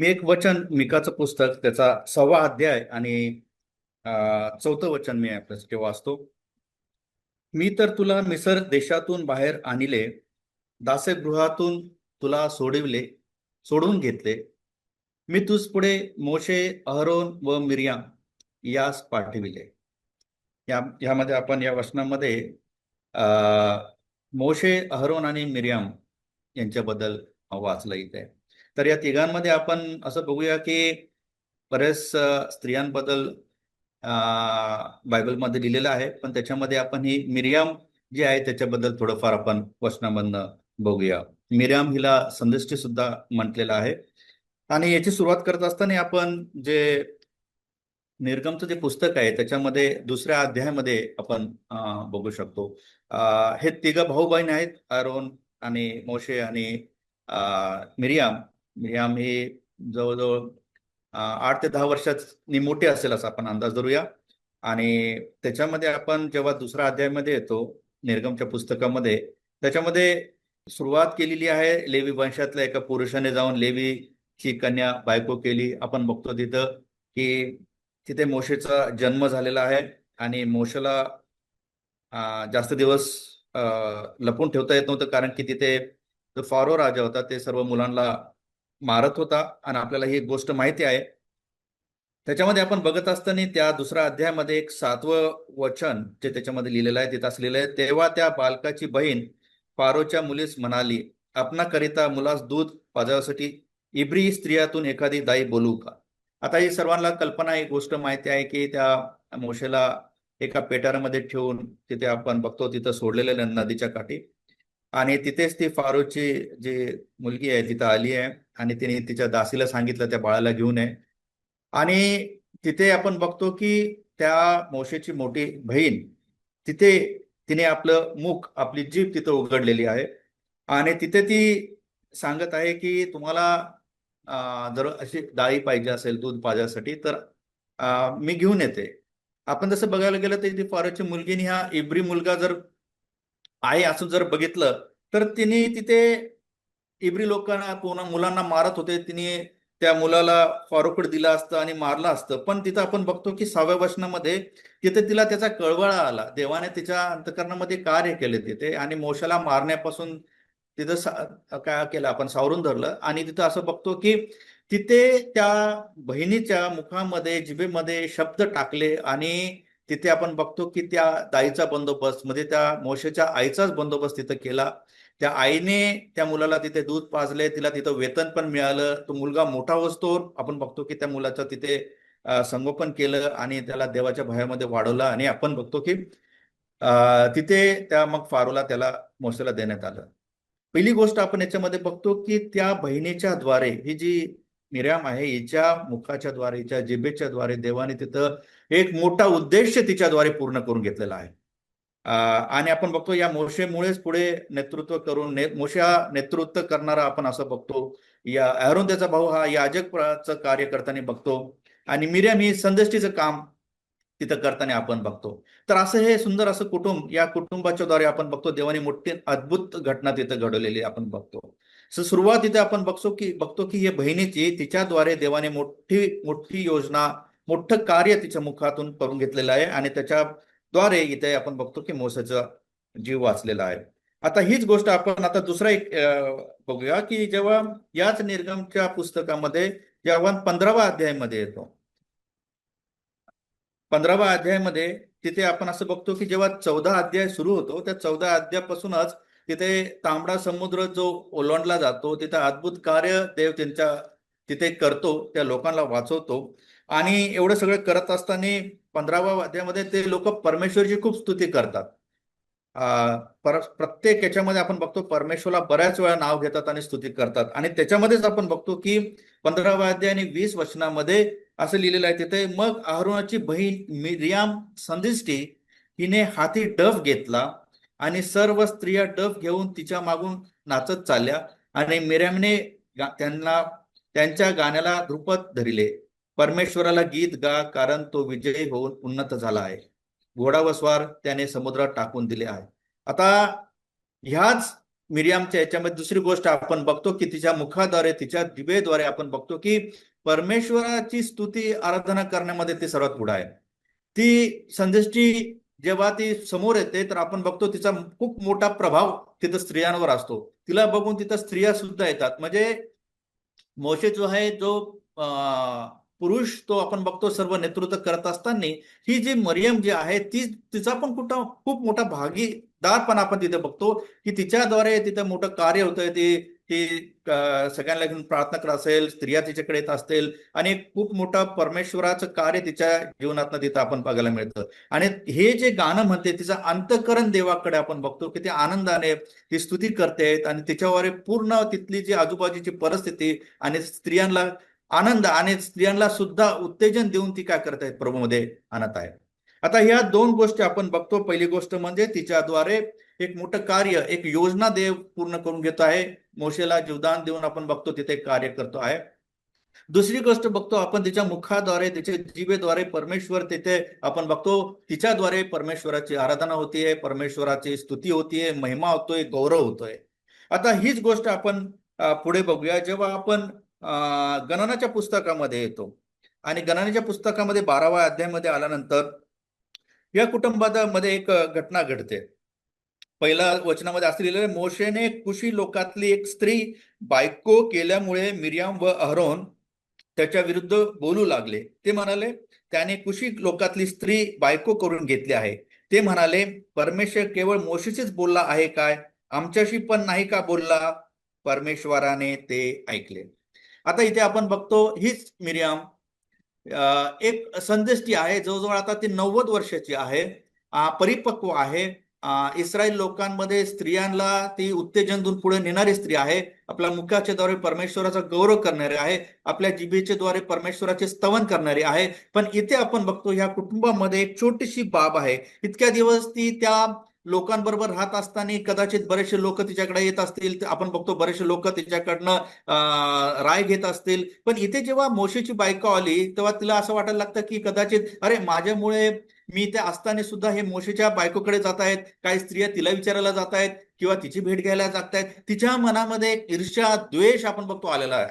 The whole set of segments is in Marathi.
मी एक वचन मिकाचं पुस्तक त्याचा 6वा अध्याय आणि 4थं वचन मी आपल्यासाठी वाचतो. मी तर तुला मिसर देशातून बाहेर आणले, दासगृहातून तुला सोडून घेतले. मी तुझ पुढे मोशे, अहरोन व मिर्याम यास पाठविले. यामध्ये आपण या वचनामध्ये अ, मोशे, अहरोन आणि मिर्याम यांच्याबद्दल वाचलं इथे. तर या तिघांमध्ये आपण असं बघूया की बरेच स्त्रियांबद्दल बायबलमध्ये लिहिलेलं आहे, पण त्याच्यामध्ये आपण ही मिरियाम जी आहे त्याच्याबद्दल थोडंफार आपण वचनामधनं बघूया. मिरियाम हिला संदेष्टी सुद्धा म्हटलेलं आहे. आणि याची सुरुवात करत असताना आपण जे निर्गमचं जे पुस्तक आहे त्याच्यामध्ये 2ऱ्या अध्यायामध्ये आपण बघू शकतो. हे तिघं भाऊ बहीण आहेत, अरोन आणि मोशे आणि मिरियाम. मिरियाम ही जवळजवळ 8 ते 10 वर्षांनी मोठे असेल असा आपण अंदाज धरूया. आणि त्याच्यामध्ये आपण जेव्हा 2ऱ्या अध्यायामध्ये येतो निर्गमच्या पुस्तकामध्ये, त्याच्यामध्ये सुरुवात केलेली आहे लेवी वंशातल्या एका पुरुषाने जाऊन लेवीची कन्या बायको केली. आपण बघतो तिथं की तिथे मोशेचा जन्म झालेला आहे आणि मोशेला जास्त दिवस लपून ठेवता येत नव्हतं, कारण की तिथे जो फारो राजा होता ते सर्व मुलांना मारत होता आणि आपल्याला ही गोष्ट माहिती आहे. त्याच्यामध्ये आपण बघत असताना त्या 2ऱ्या अध्यायामध्ये एक 7वं वचन जे त्याच्यामध्ये लिहिलेलं आहे तिथं असं लिहिलंय, तेव्हा त्या बालकाची बहीण फारोच्या मुलीस म्हणाली, आपणाकरिता मुलास दूध पाजावसाठी इब्री स्त्रियातून एखादी दाई बोलू का? आता ही सर्वांना कल्पना, एक गोष्ट माहिती आहे की त्या मोशेला एका पेटारामध्ये ठेवून तिथे आपण बघतो तिथं सोडलेलं आहे नदीच्या काठी. आणि तिथेच ती फारोची जी मुलगी आहे तिथं आली आहे आणि तिने तिच्या दासीला सांगितलं त्या बाळाला घेऊन ये. आणि तिथे आपण बघतो की त्या मोशेची मोठी बहीण तिथे तिने आपलं मुख, आपली जीभ तिथं उघडलेली आहे. आणि तिथे ती सांगत आहे की तुम्हाला जर अशी डाळी पाहिजे असेल दूध पाजायसाठी तर मी घेऊन येते. आपण जसं बघायला गेलं तर ती फारोची मुलगीने हा इब्री मुलगा जर आहे असं जर बघितलं तर तिने तिथे इब्री लोकांना पूर्ण मुलांना मारत होते, तिने त्या मुलाला फारोकडे दिलं असतं आणि मारलं असतं. पण तिथं आपण बघतो की 6व्या वचनामध्ये तिथे तिला त्याचा कळवळा आला, देवाने तिच्या अंतकरणामध्ये कार्य केले तिथे आणि मोशाला मारण्यापासून तिथं काय केलं, आपण सावरून धरलं. आणि तिथं असं बघतो की तिथे त्या बहिणीच्या मुखामध्ये, जिभेमध्ये शब्द टाकले आणि तिथे आपण बघतो की त्या दाईचा बंदोबस्त म्हणजे त्या मोशेच्या आईचाच बंदोबस्त तिथं केला. त्या आईने त्या मुलाला तिथे दूध पाजले, तिला तिथं वेतन पण मिळालं. तो मुलगा मोठा होतो आपण बघतो की त्या मुलाचं तिथे संगोपन केलं आणि त्याला देवाच्या भयामध्ये वाढवलं. आणि आपण बघतो की तिथे त्या मग फारोला त्याला मोशेला देण्यात आलं. पहिली गोष्ट आपण याच्यामध्ये बघतो की त्या बहिणीच्या द्वारे ही जी मिर्याम आहे हिच्या मुखाच्या द्वारे, हिच्या जिभेच्या द्वारे देवाने तिथं एक मोठा उद्देश तिच्याद्वारे पूर्ण करून घेतलेला आहे. आणि आपण बघतो या मोशेमुळेच पुढे नेतृत्व करून मोशे हा नेतृत्व करणारा आपण असं बघतो. या अहरोन त्याचा भाऊ हा याजकचं कार्य करताना बघतो आणि मिर्याम ही संदेष्टीचं काम तिथं करताना आपण बघतो. तर असं हे सुंदर असं कुटुंब, या कुटुंबाच्या द्वारे आपण बघतो देवाने मोठी अद्भुत घटना तिथं घडवलेली आपण बघतो. सुरुवात इथे आपण बघतो की हे बहिणीची तिच्याद्वारे देवाने मोठी मोठी योजना, मोठं कार्य तिच्या मुखातून करून घेतलेलं आहे आणि त्याच्याद्वारे इथे आपण बघतो की मोसेचा जीव वाचलेला आहे. आता हीच गोष्ट आपण आता दुसरा एक बघूया की जेव्हा याच निर्गमच्या पुस्तकामध्ये जेव्हा 15व्या अध्यायामध्ये येतो, 15व्या अध्यायामध्ये तिथे आपण असं बघतो की जेव्हा 14 अध्याय सुरू होतो त्या 14 अध्यायापासूनच तिथे तांबडा समुद्र जो ओलांडला जातो, तिथे अद्भुत कार्य देव त्यांच्या तिथे करतो, त्या लोकांना वाचवतो. आणि एवढं सगळं करत असताना 15व्या अध्यायामध्ये ते लोक परमेश्वरची खूप स्तुती करतात. प्रत्येक याच्यामध्ये आपण बघतो परमेश्वरला बऱ्याच वेळा नाव घेतात आणि स्तुती करतात. आणि त्याच्यामध्येच आपण बघतो की 15व्या अध्याय आणि 20 वचनामध्ये असं लिहिलेलं आहे तिथे, मग अहरोनाची बहीण मिर्याम संदिष्टी हिने हाती डफ घेतला आणि सर्व स्त्रिया डफ घेऊन तिच्या मागून नाचत चालल्या आणि मिर्यामने त्यांना त्यांच्या गाण्याला ध्रुपद धरिले, परमेश्वराला गीत गा, कारण तो विजयी होऊन उन्नत झाला आहे, घोडा व स्वार त्याने समुद्रात टाकून दिले आहे. आता ह्याच मिरियामच्या याच्यामध्ये दुसरी गोष्ट आपण बघतो की तिच्या मुखाद्वारे तिच्या जिभेद्वारे आपण बघतो की परमेश्वराची स्तुती आराधना करण्यामध्ये ती सर्वात पुढे आहे. ती संदेष्टी जेव्हा ती समोर येते तर आपण बघतो तिचा खूप मोठा प्रभाव तिथं स्त्रियांवर असतो. तिला बघून तिथं स्त्रिया सुद्धा येतात. म्हणजे मोशे जो आहे जो पुरुष तो आपण बघतो सर्व नेतृत्व करत असताना ही जी मरियम जी आहे ती तिचा पण कुठं खूप मोठा भागीदार पण आपण तिथे बघतो की तिच्याद्वारे तिथे मोठं कार्य होतंय. ती ती सगळ्यांना घेऊन प्रार्थना करत असेल, स्त्रिया तिच्याकडे येत असतील आणि खूप मोठं परमेश्वराचं कार्य तिच्या जीवनातनं तिथं आपण बघायला मिळतं. आणि हे जे गाणं म्हणते तिचं अंतःकरण देवाकडे आपण बघतो की ते आनंदाने ती स्तुती करते आणि तिच्यावर पूर्ण तिथली जी आजूबाजूची परिस्थिती आणि स्त्रियांना आनंद आणि स्त्रियांना सुद्धा उत्तेजन देऊन ती काय करत आहे प्रभूमध्ये आणत आहे. आता ह्या दोन गोष्टी आपण बघतो. पहिली गोष्ट म्हणजे तिच्याद्वारे एक मोठं कार्य, एक योजना देव पूर्ण करून घेत आहे. मोशेला जीवदान देऊन आपण बघतो तिथे कार्य करतो आहे. दुसरी गोष्ट बघतो आपण तिच्या मुखाद्वारे तिच्या जिभेद्वारे परमेश्वर तिथे आपण बघतो तिच्याद्वारे परमेश्वराची आराधना होतीये, परमेश्वराची स्तुती होतीये, महिमा होतोय, गौरव होतोय. आता हीच गोष्ट आपण पुढे बघूया जेव्हा आपण गणनाच्या पुस्तकामध्ये येतो आणि गणनाच्या पुस्तकामध्ये 12व्या अध्यायामध्ये आल्यानंतर या कुटुंबामध्ये एक घटना घडते. पहिल्या वचनामध्ये असं लिहिलेलं आहे, मोशेने कुशी लोकातली एक स्त्री बायको केल्यामुळे मिरियाम व अहरोन त्याच्या विरुद्ध बोलू लागले. ते म्हणाले त्याने कुशी लोकातली स्त्री बायको करून घेतली आहे. ते म्हणाले परमेश्वर केवळ मोशेशीच बोलला आहे काय, आमच्याशी पण नाही का बोलला. परमेश्वराने ते ऐकले. आता इथे आपण बघतो हीच मिरियाम एक संदेष्टी आहे. जवळजवळ आता ती 90 वर्षाची आहे, परिपक्व आहे. इस्रायल लोकांमध्ये स्त्रियांना ती उत्तेजन देऊन पुढे नेणारी स्त्री आहे. आपल्या मुखाच्या द्वारे परमेश्वराचा गौरव करणारी आहे, आपल्या जिभेच्या द्वारे परमेश्वराचे स्तवन करणारी आहे. पण इथे आपण बघतो ह्या कुटुंबामध्ये एक छोटीशी बाब आहे. इतक्या दिवस ती त्या लोकांबरोबर राहत असताना कदाचित बरेचसे लोक तिच्याकडे येत असतील, आपण बघतो बरेचसे लोक तिच्याकडनं राय घेत असतील. पण इथे जेव्हा मोशेची बायको आली तेव्हा तिला असं वाटायला लागतं की कदाचित अरे माझ्यामुळे मी इथे असताना सुद्धा हे मोशेच्या बायकोकडे जात आहेत, काही स्त्रिया तिला विचारायला जात आहेत किंवा तिची भेट घ्यायला जात आहेत. तिच्या मनामध्ये ईर्ष्या द्वेष आपण बघतो आलेला आहे.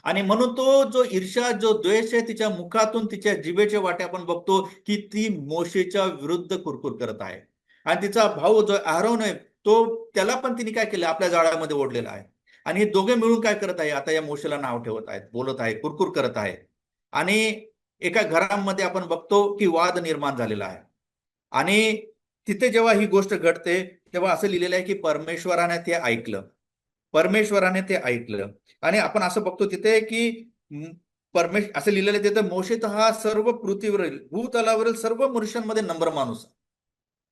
आणि म्हणून तो जो ईर्ष्या जो द्वेष आहे तिच्या मुखातून तिच्या जिभेचे वाटे आपण बघतो की ती मोशेच्या विरुद्ध कुरकुर करत आहे. आणि तिचा भाऊ जो आरोन आहे तो त्याला पण तिने काय केलं आपल्या जाळ्यामध्ये ओढलेला आहे. आणि हे दोघे मिळून काय करत आहे आता या मोशेला नाव ठेवत आहेत, बोलत आहे, कुरकुर करत आहे. आणि एका घरामध्ये आपण बघतो की वाद निर्माण झालेला आहे. आणि तिथे जेव्हा ही गोष्ट घडते तेव्हा असं लिहिलेलं आहे की परमेश्वराने ते ऐकलं. परमेश्वराने ते ऐकलं. आणि आपण असं बघतो तिथे की असं लिहिलेलं आहे तिथे मोशे तर हा सर्व पृथ्वीवरील भूतलावरील सर्व मनुष्यांमध्ये नंबर माणूस.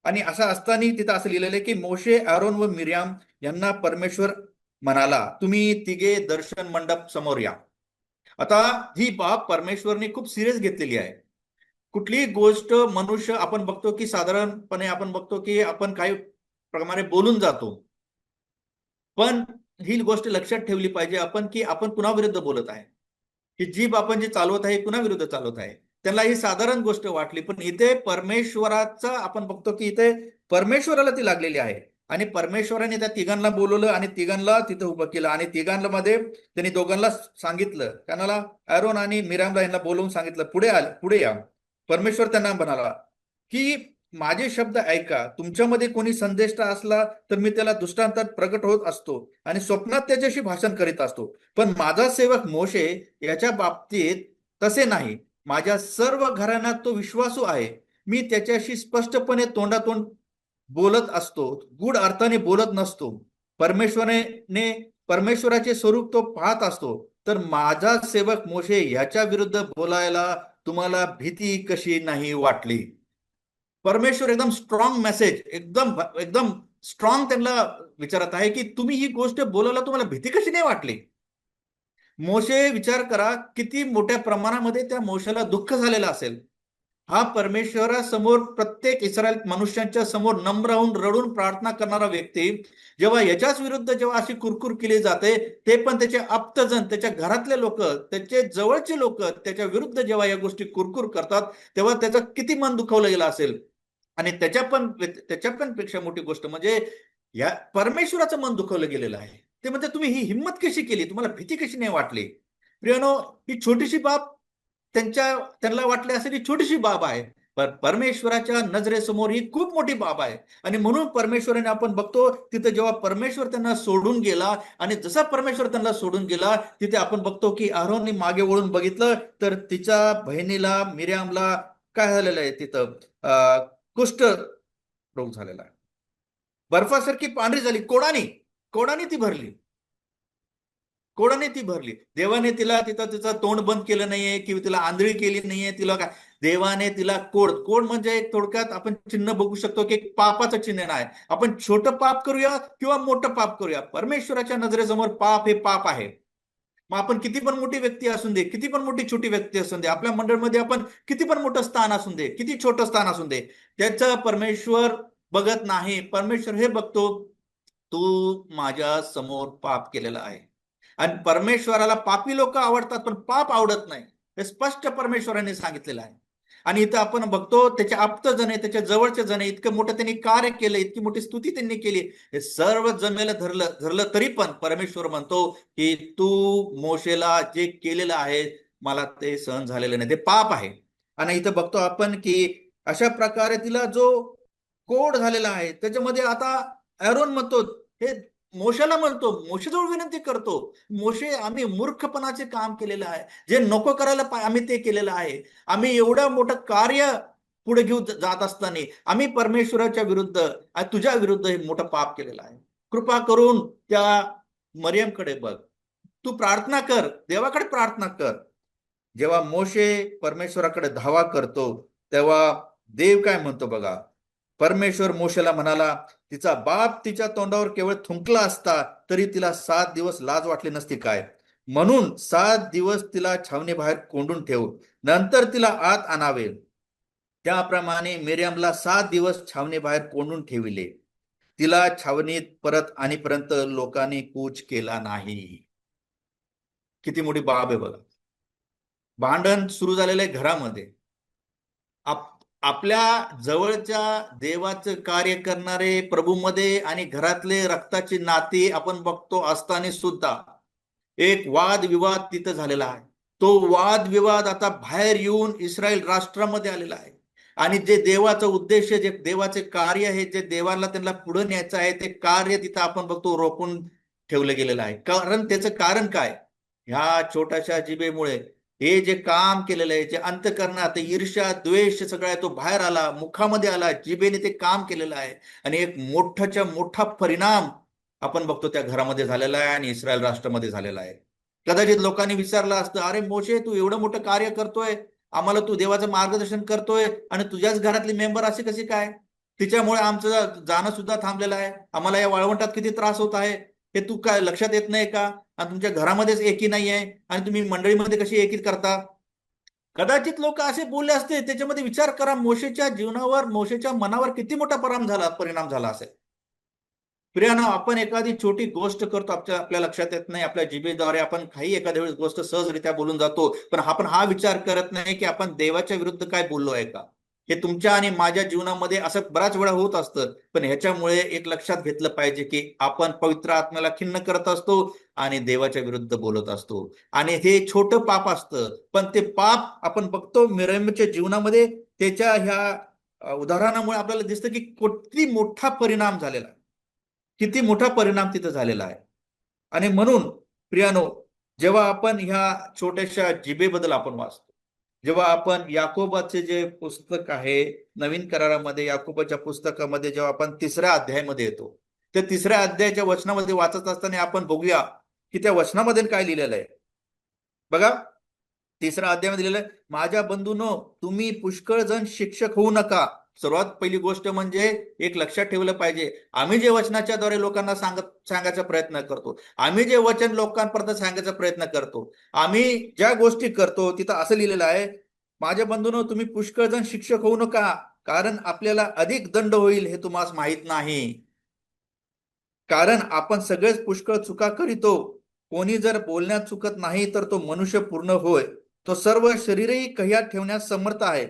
आणि असं असताना तिथं असं लिहिलेलं आहे की मोशे, आरोन व मिर्याम यांना परमेश्वर म्हणाला तुम्ही तिघे दर्शन मंडप समोर या. आता ही बाब परमेश्वरने खूप सिरियस घेतलेली आहे. कुठलीही गोष्ट मनुष्य आपण बघतो की साधारणपणे आपण बघतो की आपण काही प्रमाणे बोलून जातो. पण ही गोष्ट लक्षात ठेवली पाहिजे आपण की आपण कुणाविरुद्ध बोलत आहे, की जीभ आपण जी चालवत आहे कुणाविरुद्ध चालवत आहे. त्यांना ही साधारण गोष्ट वाटली, पण इथे परमेश्वराचा आपण बघतो की इथे परमेश्वराला ती लागलेली आहे. आणि परमेश्वराने त्या तिघांना बोलवलं आणि तिघांना तिथं उभं केलं. आणि तिघांना मध्ये त्यांनी दोघांना सांगितलं, त्यांना ॲरोन आणि मिरामला यांना बोलवून सांगितलं पुढे या. परमेश्वर त्यांना म्हणाला की माझे शब्द ऐका, तुमच्यामध्ये कोणी संदेष्ट असला तर मी त्याला दृष्टांतात प्रकट होत असतो आणि स्वप्नात त्याच्याशी भाषण करीत असतो. पण माझा सेवक मोशे याच्या बाबतीत तसे नाही. माझ्या सर्व घराण्यात तो विश्वासू आहे. मी त्याच्याशी स्पष्टपणे तोंडातोंड बोलत असतो, गूढ अर्थाने बोलत नसतो. परमेश्वराचे स्वरूप तो पाहत असतो. तर माझा सेवक मोशे याच्या विरुद्ध बोलायला तुम्हाला भीती कशी नाही वाटली. परमेश्वर एकदम स्ट्रॉंग मेसेज, एकदम एकदम स्ट्रॉंग त्यांना विचारत आहे की तुम्ही ही गोष्ट बोलायला तुम्हाला भीती कशी नाही वाटली. मोशे विचार करा किती मोठ्या प्रमाणामध्ये त्या मोशेला दुःख झालेलं असेल. हा परमेश्वरासमोर प्रत्येक इस्रायल मनुष्यांच्या समोर नम्र होऊन रडून प्रार्थना करणारा व्यक्ती जेव्हा याच्याच विरुद्ध जेव्हा अशी कुरकुर केली जाते, ते पण त्याचे आप्तजन, त्याच्या घरातले लोक, त्याचे जवळचे लोक त्याच्या विरुद्ध जेव्हा या गोष्टी कुरकुर करतात तेव्हा त्याचं किती मन दुखावलं गेलं असेल. आणि त्याच्या पण पेक्षा मोठी गोष्ट म्हणजे या परमेश्वराचं मन दुखवलं गेलेलं आहे. ते म्हणते तुम्ही ही हिंमत कशी केली, तुम्हाला भीती कशी नाही वाटली? प्रियानो, ही छोटीशी बाब त्यांना वाटले असेल ही छोटीशी बाब आहे, पण परमेश्वराच्या नजरेसमोर ही खूप मोठी बाब आहे. आणि म्हणून परमेश्वराने आपण बघतो तिथे जेव्हा परमेश्वर त्यांना सोडून गेला, आणि जसा परमेश्वर त्यांना सोडून गेला तिथे आपण बघतो की अहरोनने मागे वळून बघितलं तर तिच्या बहिणीला मिर्यामला काय झालेलं आहे तिथं, कुष्ठ रोग झालेला आहे. बर्फासारखी पांढरी झाली, कोडानी कोडानी ती भरली, कोडाने ती भरली. देवाने तिला तिचं तोंड बंद केलं नाहीये किंवा तिला आंधळी केली नाहीये, तिला काय, देवाने तिला कोड कोड म्हणजे एक थोडक्यात आपण चिन्ह बघू शकतो की एक पापाचं चिन्ह आहे. आपण छोटं पाप करूया किंवा मोठं पाप करूया, परमेश्वराच्या नजरेसमोर पाप हे पाप आहे. मग आपण किती पण मोठी व्यक्ती असून दे, किती पण मोठी छोटी व्यक्ती असून दे, आपल्या मंडळमध्ये आपण किती पण मोठं स्थान असून दे, किती छोटं स्थान असून दे, त्याचं परमेश्वर बघत नाही. परमेश्वर हे बघतो, तू माझ्या समोर पाप केलेला आहे. आणि परमेश्वराला पापी लोक आवडतात पण पाप आवडत नाही, हे स्पष्ट परमेश्वराने सांगितलेलं आहे. आणि इथं आपण बघतो त्याचे आप्तजन आहे, त्याच्या जवळचे जण आहे, इतकं मोठं त्यांनी कार्य केलं, इतकी मोठी स्तुती त्यांनी केली, हे सर्व जमेला धरलं धरलं तरी पण परमेश्वर म्हणतो की तू मोशेला जे केलेलं आहे मला ते सहन झालेलं नाही, ते पाप आहे. आणि इथं बघतो आपण की अशा प्रकारे तिला जो कोड झालेला आहे त्याच्यामध्ये आता ॲरोन म्हणतो, हे मोशेला म्हणतो, मोशेजवळ विनंती करतो, मोशे आम्ही मूर्खपणाचे काम केलेलं आहे, जे नको करायला आम्ही ते केलेलं आहे. आम्ही एवढं मोठं कार्य पुढे घेऊन जात असताना आम्ही परमेश्वराच्या विरुद्ध तुझ्या विरुद्ध हे मोठं पाप केलेलं आहे. कृपा करून त्या मरियमकडे बघ, तू प्रार्थना कर, देवाकडे प्रार्थना कर. जेव्हा मोशे परमेश्वराकडे धावा करतो तेव्हा देव काय म्हणतो बघा, परमेश्वर मोशेला म्हणाला, तिचा बाप तिच्या तोंडावर केवळ थुंकला असता तरी तिला 7 दिवस लाज वाटली नसती काय, म्हणून 7 दिवस तिला छावणी बाहेर कोंडून ठेव, नंतर तिला आत आणावे. त्याप्रमाणे मिर्यामला 7 दिवस छावणी बाहेर कोंडून ठेविले. तिला छावणीत परत आणीपर्यंत लोकांनी कूच केला नाही. किती मोठी बाब आहे बघा. भांडण सुरू झालेलं आहे घरामध्ये. आपल्या जवळच्या देवाचं कार्य करणारे प्रभूमध्ये आणि घरातले रक्ताची नाती आपण बघतो असताना सुद्धा एक वादविवाद तिथं झालेला आहे. तो वादविवाद आता बाहेर येऊन इस्रायल राष्ट्रामध्ये आलेला आहे. आणि जे देवाचं उद्देश, जे देवाचे कार्य आहे, जे देवाला त्यांना पुढे न्यायचं आहे, ते कार्य तिथं आपण बघतो रोखून ठेवलं गेलेलं आहे. कारण त्याचं कारण काय, ह्या छोट्याशा जिभेमुळे हे जे काम केलेलं आहे, जे अंतःकरणात ईर्ष्या द्वेष सगळा आहे तो बाहेर आला, मुखामध्ये आला, जिभेने ते काम केलेलं आहे. आणि एक मोठाच्या मोठा परिणाम आपण बघतो त्या घरामध्ये झालेला आहे आणि इस्रायल राष्ट्रामध्ये झालेला आहे. कदाचित लोकांनी विचारलं असतं, अरे मोशे तू एवढं मोठं कार्य करतोय, आम्हाला तू देवाचं मार्गदर्शन करतोय आणि तुझ्याच घरातली मेंबर असे कसे काय, तिच्यामुळे आमचं जाणं सुद्धा थांबलेलं आहे, आम्हाला या वाळवंटात किती त्रास होत आहे हे तू काय लक्षात येत नाही का? आणि तुमच्या घरामध्येच एकी नाही आहे आणि तुम्ही मंडळीमध्ये कशी एकी करता? कदाचित लोक असे बोलले असते. त्याच्यामध्ये विचार करा, मोशेच्या जीवनावर, मोशेच्या मनावर किती मोठा परिणाम झाला असेल. प्रियानो, आपण एखादी छोटी गोष्ट करतो, आपल्या लक्षात येत नाही, आपल्या जिभेद्वारे आपण काही एखाद्या वेळेस गोष्ट सहजरित्या बोलून जातो, पण आपण हा विचार करत नाही की आपण देवाच्या विरुद्ध काय बोललो आहे का. हे तुमच्या आणि माझ्या जीवनामध्ये असं बराच वेळा होत असतं. पण ह्याच्यामुळे एक लक्षात घेतलं पाहिजे की आपण पवित्र आत्म्याला खिन्न करत असतो आणि देवाच्या विरुद्ध बोलत असतो. आणि हे छोटं पाप असतं, पण ते पाप आपण बघतो मिरयमच्या जीवनामध्ये, त्याच्या ह्या उदाहरणामुळे आपल्याला दिसतं की किती मोठा परिणाम झालेला आहे, किती मोठा परिणाम तिथं झालेला आहे. आणि म्हणून प्रियानो, जेव्हा आपण ह्या छोट्याशा जिभेबद्दल आपण वाचतो, जेव्हा आपण याकोबाचे जे पुस्तक आहे नवीन करारामध्ये, याकोबाच्या पुस्तकामध्ये जेव्हा आपण 3ऱ्या अध्यायामध्ये येतो, त्या 3ऱ्या अध्यायाच्या वचनामध्ये वाचत असताना आपण बघूया की त्या वचनामध्ये काय लिहिलेलं आहे बघा. 3ऱ्या अध्यायामध्ये लिहिलेलं आहे, माझ्या बंधूंनो तुम्ही पुष्कळ जण शिक्षक होऊ नका. सर्वात पहिली गोष्ट म्हणजे एक लक्षात ठेवलं पाहिजे, आम्ही जे वचनाच्या द्वारे लोकांना सांगायचा प्रयत्न करतो, आम्ही जे वचन लोकांपर्यंत सांगायचा प्रयत्न करतो, आम्ही ज्या गोष्टी करतो, तिथं असं लिहिलेलं आहे, माझ्या बंधूंनो तुम्ही पुष्कळ जण शिक्षक होऊ नका, कारण आपल्याला अधिक दंड होईल हे तुम्हाला माहित नाही. कारण आपण सगळेच पुष्कळ चुका करीतो. कोणी जर बोलण्यात चुकत नाही तर तो मनुष्य पूर्ण होय, तो सर्व शरीरही कह्यात ठेवण्यास समर्थ आहे.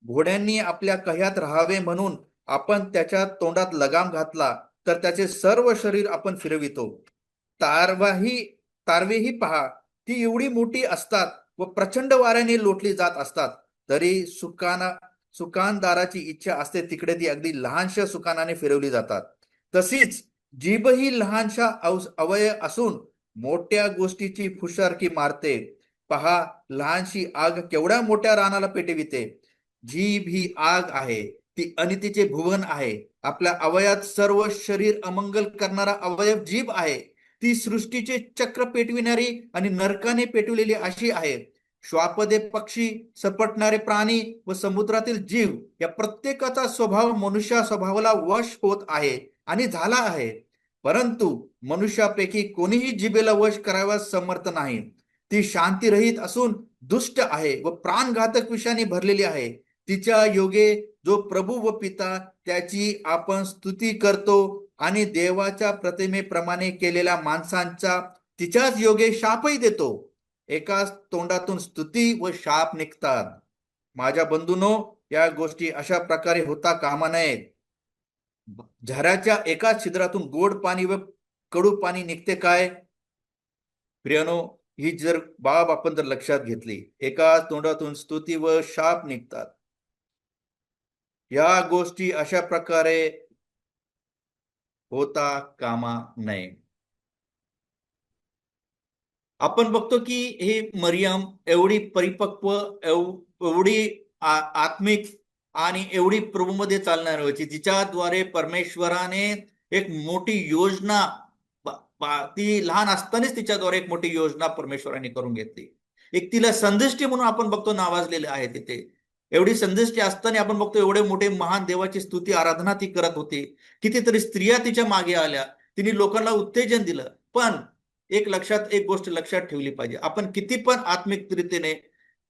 घोड्यांनी आपल्या कह्यात राहावे म्हणून आपण त्याच्या तोंडात लगाम घातला, तर त्याचे सर्व शरीर आपण फिरवितो. तारवेही पहा, ती एवढी मोठी असतात व प्रचंड वाऱ्याने लोटली जात असतात, तरी सुकानदाराची इच्छा असते तिकडे ती अगदी लहानशा सुकानाने फिरवली जातात. तशीच जीभ ही लहानशा अवयव असून मोठ्या गोष्टीची फुशारकी मारते. पहा, लहानशी आग केवढ्या मोठ्या रानाला पेटविते. जीभ ही आग आहे, ती अनितीचे भुवन आहे. आपल्या अवयात सर्व शरीर अमंगल करणारा अवयव जीभ आहे. ती सृष्टीचे चक्र पेटविणारी आणि नरकाने पेटविलेली अशी आहे. श्वापदे पक्षी, सपटणारे प्राणी व समुद्रातील जीव या प्रत्येकाचा स्वभाव मनुष्या स्वभावाला वश होत आहे आणि झाला आहे. परंतु मनुष्यापैकी कोणीही जिभेला वश करायला समर्थ नाही. ती शांतीरहित असून दुष्ट आहे व प्राणघातक विषयाने भरलेली आहे. तिच्या योगे जो प्रभू व पिता त्याची आपण स्तुती करतो आणि देवाच्या प्रतिमेप्रमाणे केलेल्या माणसांचा तिच्याच योगे शापही देतो. एकाच तोंडातून स्तुती व शाप निघतात. माझ्या बंधूंनो, या गोष्टी अशा प्रकारे होता कामा नयेत. झऱ्याच्या एकाच छिद्रातून गोड पाणी व कडू पाणी निघते काय? प्रियानो, ही जर बाब आपण जर लक्षात घेतली, एकाच तोंडातून स्तुती व शाप निघतात. या गोष्टी अशा प्रकारे होता कामा नये. आपण बघतो की ही मरियम एवढी परिपक्व, एवढी आत्मिक आणि एवढी प्रभूमध्ये चालणारी होती, जिच्याद्वारे परमेश्वराने एक मोठी योजना, ती लहान असतानाच तिच्याद्वारे एक मोठी योजना परमेश्वराने करून घेतली. एक तिला संदेष्टी म्हणून आपण बघतो नावाजलेले आहे तिथे. एवढी संदेष्टी असताना आपण बघतो एवढे मोठे महान देवाची स्तुती आराधना ती करत होती. कितीतरी स्त्रिया तिच्या मागे आल्या, तिने लोकांना उत्तेजन दिलं. पण एक गोष्ट लक्षात ठेवली पाहिजे, आपण किती पण आत्मिक रीतीने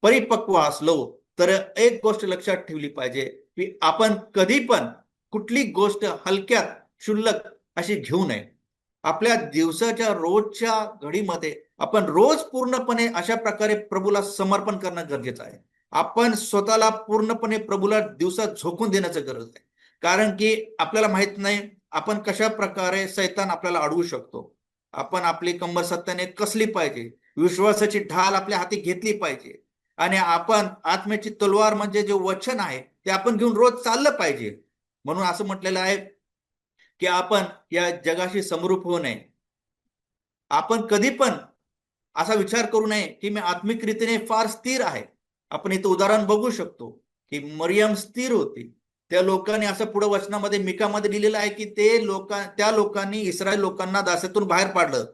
परिपक्व असलो तर एक गोष्ट लक्षात ठेवली पाहिजे की आपण कधी पण कुठली गोष्ट हलक्यात क्षुल्लक अशी घेऊ नये. आपल्या दिवसाच्या रोजच्या घडीमध्ये आपण रोज पूर्णपणे अशा प्रकारे प्रभूला समर्पण करणं गरजेचं आहे. आपण स्वतःला पूर्णपणे प्रभूला दिवसात झोकून देण्याचं गरज आहे. कारण की आपल्याला माहित नाही आपण कशा प्रकारे सैतान आपल्याला अडवू शकतो. आपण आपली कंबर सत्याने कसली पाहिजे, विश्वासाची ढाल आपल्या हाती घेतली पाहिजे आणि आपण आत्म्याची तलवार म्हणजे जे वचन आहे ते आपण घेऊन रोज चाललं पाहिजे. म्हणून असं म्हटलेलं आहे की आपण या जगाशी समरूप होऊ नये. आपण कधी पण असा विचार करू नये की मी आत्मिक रीतीने फार स्थिर आहे. आपण इथं उदाहरण बघू शकतो की मरियम स्थिर होती. त्या लोकांनी असं पुढे वचनामध्ये मिकामध्ये लिहिलेलं आहे की त्या लोकांनी इस्रायल लोकांना दास्यातून बाहेर पाडलं.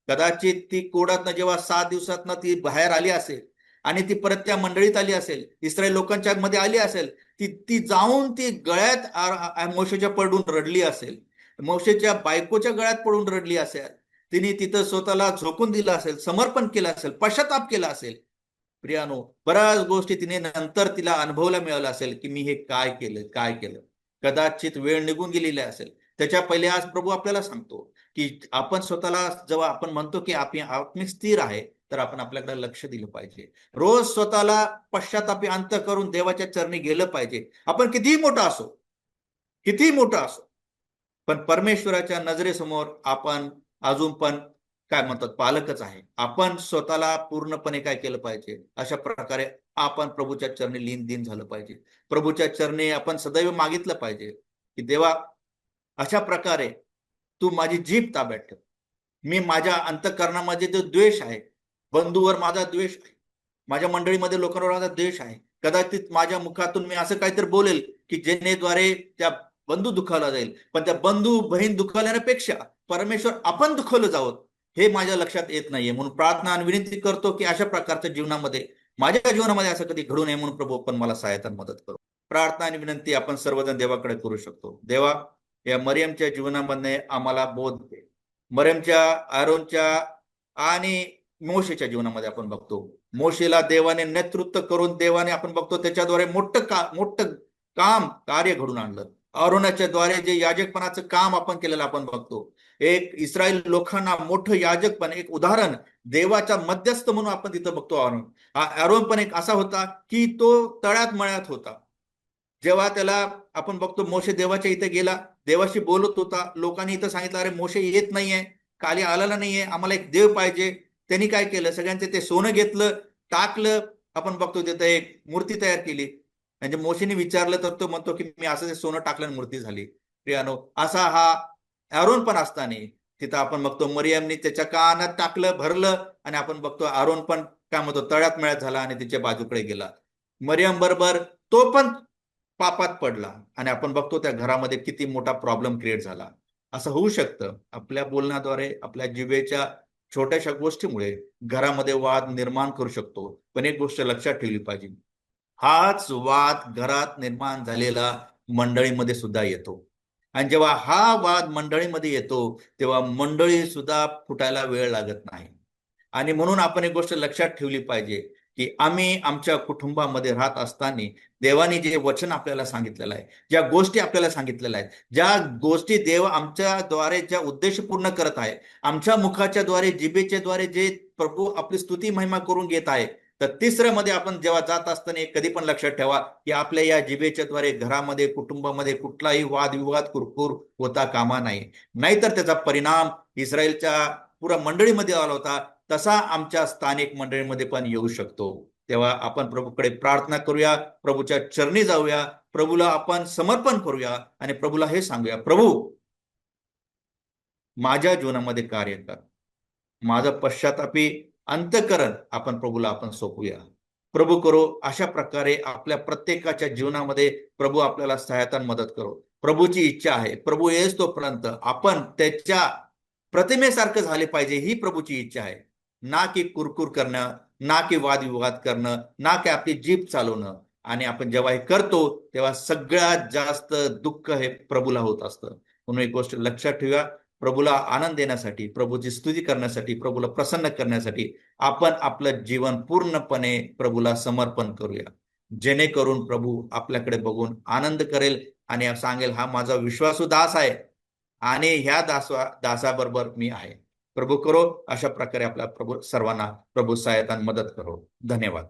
कदाचित ती कोडातनं जेव्हा 7 दिवसातनं ती बाहेर आली असेल आणि ती परत त्या मंडळीत आली असेल, इस्रायल लोकांच्या मध्ये आली असेल, ती जाऊन ती गळ्यात मोशेच्या पडून रडली असेल, मोशेच्या बायकोच्या गळ्यात पडून रडली असेल, तिने तिथं स्वतःला झोकून दिलं असेल, समर्पण केलं असेल, पश्चाताप केला असेल. प्रियानो, बऱ्याच गोष्टी तिने नंतर तिला अनुभवला मिळाला असेल की मी हे काय केलं. कदाचित वेळ निघून गेलेली असेल. त्याच्या पहिले आज प्रभू आपल्याला सांगतो की आपण स्वतःला जेव्हा आपण म्हणतो की आत्मिक स्थिर आहे, तर आपण आपल्याकडे लक्ष दिलं पाहिजे. रोज स्वतःला पश्चातापी अंत करून देवाच्या चरणी गेलं पाहिजे. आपण कितीही मोठा असो, पण परमेश्वराच्या नजरेसमोर आपण अजून पण काय म्हणतात पालकच आहे. आपण स्वतःला पूर्णपणे काय केलं पाहिजे, अशा प्रकारे आपण प्रभूच्या चरणी लीन झालं पाहिजे. प्रभूच्या चरणी आपण सदैव मागितलं पाहिजे की देवा, अशा प्रकारे तू माझी जीभ ताब्यात ठेव. मी माझ्या अंतःकरणामध्ये जो द्वेष आहे, बंधूवर माझा द्वेष आहे, माझ्या मंडळीमध्ये लोकांवर माझा द्वेष आहे, कदाचित माझ्या मुखातून मी असं काहीतरी बोलेल की जेणेद्वारे त्या बंधू दुखावला जाईल. पण त्या बंधू बहीण दुखावल्यापेक्षा परमेश्वर आपण दुखावलं जावं हे माझ्या लक्षात येत नाहीये. म्हणून प्रार्थना आणि विनंती करतो की अशा प्रकारच्या जीवनामध्ये, माझ्या जीवनामध्ये असं कधी घडू नये. म्हणून प्रभू पण मला सहायता मदत करू. प्रार्थना आणि विनंती आपण सर्वजण देवाकडे करू शकतो. देवा, या मरियमच्या जीवनामध्ये आम्हाला बोध दे. मरियमच्या, आरोनच्या आणि मोशेच्या जीवनामध्ये आपण बघतो, मोशेला देवाने नेतृत्व करून देवाने आपण बघतो त्याच्याद्वारे मोठं काम कार्य घडून आणलं. आरोनाच्या द्वारे जे याजकपणाचं काम आपण केलेलं आपण बघतो. एक इस्रायल लोकांना मोठं याजकपण, एक उदाहरण, देवाचा मध्यस्थ म्हणून आपण तिथं बघतो. आरोन पण एक असा होता की तो तळ्यात मळ्यात होता. जेव्हा त्याला आपण बघतो मोशे देवाच्या इथे गेला देवाशी बोलत होता. लोकांनी इथं सांगितलं, अरे मोशे येत नाहीये, काली आलेला नाहीये, आम्हाला एक देव पाहिजे. त्यांनी काय केलं, सगळ्यांचे ते सोनं घेतलं, टाकलं. आपण बघतो तिथं एक मूर्ती तयार केली. म्हणजे मोशेने विचारलं तर तो म्हणतो की मी असं ते सोनं टाकलं आणि मूर्ती झाली. प्रियानो, असा हा आरोन पण असताना तिथं आपण बघतो मरियमने त्याच्या कानात टाकलं, भरलं, आणि आपण बघतो आरोन पण काय म्हणतो तळ्यात मळ्यात झाला आणि तिच्या बाजूकडे गेला. मरियम बरोबर तो पण पापात पडला, आणि आपण बघतो त्या घरामध्ये किती मोठा प्रॉब्लेम क्रिएट झाला. असं होऊ शकतं आपल्या बोलण्याद्वारे, आपल्या जिभेच्या छोट्याशा गोष्टीमुळे घरामध्ये वाद निर्माण करू शकतो. पण एक गोष्ट लक्षात ठेवली पाहिजे, हाच वाद घरात निर्माण झालेला मंडळीमध्ये सुद्धा येतो. आणि जेव्हा हा वाद मंडळीमध्ये येतो तेव्हा मंडळी सुद्धा फुटायला वेळ लागत नाही. आणि म्हणून आपण एक गोष्ट लक्षात ठेवली पाहिजे की आम्ही आमच्या कुटुंबामध्ये राहत असताना देवाने जे वचन आपल्याला सांगितलेलं आहे, ज्या गोष्टी आपल्याला सांगितलेल्या आहेत, ज्या गोष्टी देव आमच्याद्वारे ज्या उद्देश पूर्ण करत आहे, आमच्या मुखाच्या द्वारे जिभेच्या द्वारे जे प्रभू आपली स्तुती महिमा करून घेत आहे, तर तिसऱ्या मध्ये आपण जेव्हा जात असताना कधी पण लक्षात ठेवा की आपल्या या जिभेच्या द्वारे घरामध्ये कुटुंबामध्ये कुठलाही वादविवाद कुरकुर होता कामा नाही. नाहीतर त्याचा परिणाम इस्रायलच्या पुरा मंडळीमध्ये आला होता, तसा आमच्या स्थानिक मंडळीमध्ये पण येऊ शकतो. तेव्हा आपण प्रभूकडे प्रार्थना करूया, प्रभूच्या चरणी जाऊया, प्रभूला आपण समर्पण करूया आणि प्रभूला हे सांगूया, प्रभू माझ्या जीवनामध्ये कार्य कर. माझं पश्चातापी अंतःकरण आपण प्रभूला आपण सोपूया. प्रभू करो अशा प्रकारे आपल्या प्रत्येकाच्या जीवनामध्ये प्रभू आपल्याला सहायता मदत करो. प्रभूची इच्छा आहे, प्रभू येस तोपर्यंत आपण त्याच्या प्रतिमेसारखं झाले पाहिजे, ही प्रभूची इच्छा आहे. ना की कुरकुर करणं, ना की वादविवाद करणं, ना की आपली जीभ चालवणं. आणि आपण जेव्हा हे करतो तेव्हा सगळ्यात जास्त दुःख हे प्रभूला होत असतं. म्हणून एक गोष्ट लक्षात ठेवा, प्रभूला आनंद देण्यासाठी, प्रभूची स्तुती करण्यासाठी, प्रभूला प्रसन्न करण्यासाठी आपण आपलं जीवन पूर्णपणे प्रभूला समर्पण करूया. जेणेकरून प्रभू आपल्याकडे बघून आनंद करेल आणि सांगेल, हा माझा विश्वासू दास आहे आणि ह्या दासाबरोबर मी आहे. प्रभू करो अशा प्रकारे आपल्या प्रभू सर्वांना प्रभू सहायता मदत करो. धन्यवाद.